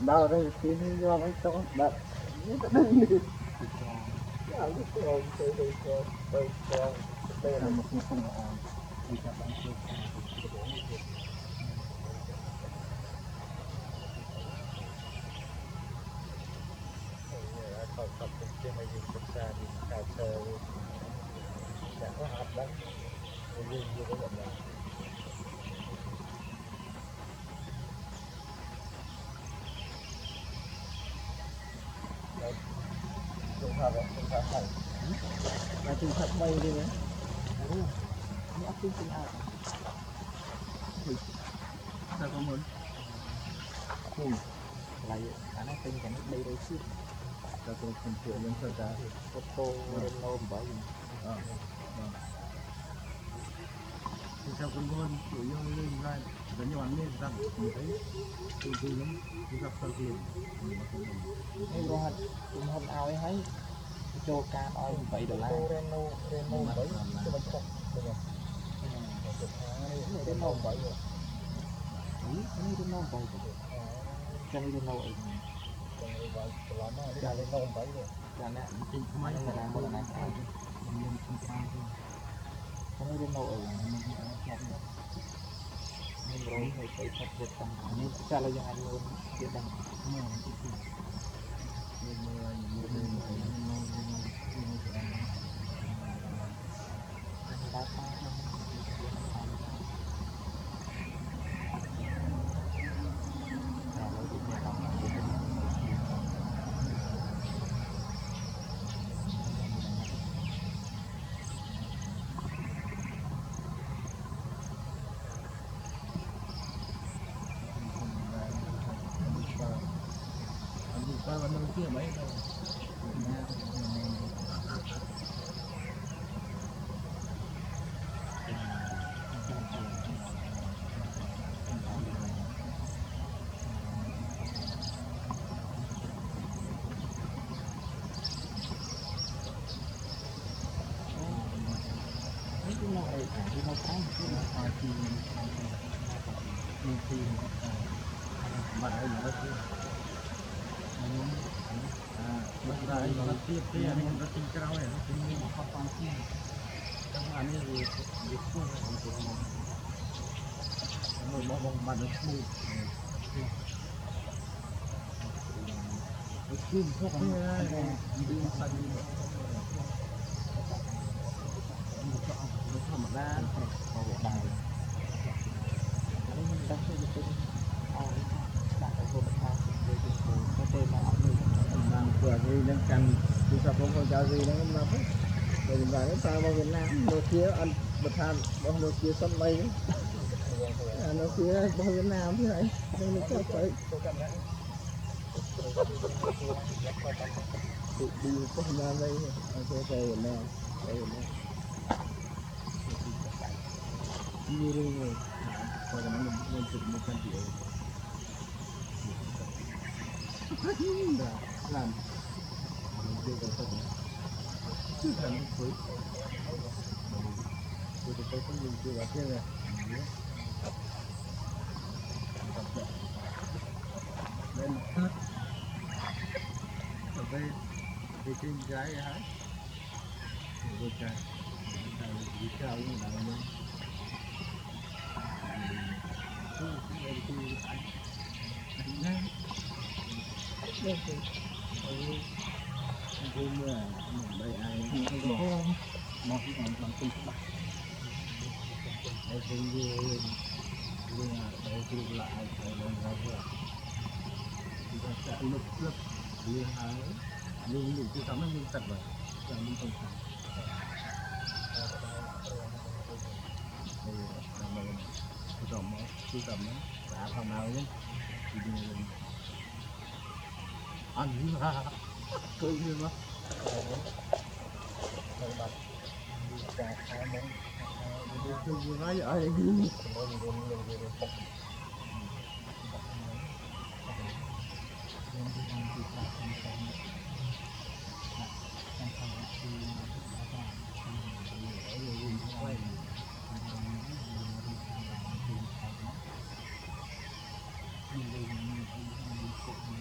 Đâu đây thì do mấy chỗ đặt trường hợp bay đi nữa. Nó áp dụng nào? Sao có muốn? Lại khả năng tinh cái đây đây chứ. Cho tôi không chịu lên sơ ra ô tô lên lô bởi vì thì sao con luôn chủ yếu lên ra giống như anh nên rằng mình thấy từ lắm chúng ta sơ tiền nên con hân ao ấy thấy cho ca nói vậy đờ la Reno bảy cái bánh cọc Reno bảy rồi ini Reno bảy cái này Reno bảy cái Reno bảy rồi cái này mấy người làm một ngày cái này Reno ở nên rồi phải thật việc tầm ini kita lagi yang ada dia dan kia mấy đâu nó tiếp kia nó tinh cao này nó tinh một con con kia trong anh ấy thì việc cuốn rồi bỏ bông bàn nó mù cái kim thuốc này đi xanh nó thầm ra vào bộ bài nó đang chơi cái bạn phải vô bệnh có tên là mang cửa gì đang cần thì sao không có cho gì đó mà phải rồi vào cái sao vào Việt Nam nó kia ăn bật than nó kia sân bay nó kia vào Việt Nam thế này nên nó chắc phải đi có ra đây ok Việt Nam như đây rồi còn nó lên chụp 100 triệu làm chưa có thật chưa thành cuối tôi có dùng chưa có kia này lên hết ở đây thì trên trái hả rồi trái đi cao như nào nữa đây thì vui mưa đây ai không có một cái còn tinh bạc đây thì vừa đây thì lại phải làm ra vừa chúng ta sẽ lấp liên hái liên đủ cái tấm liên tập rồi cho mình không phải đây là mình cái tầm nó cái tầm nó đã phần nào nhé thì ăn như là cười như mà tôi nói ở đây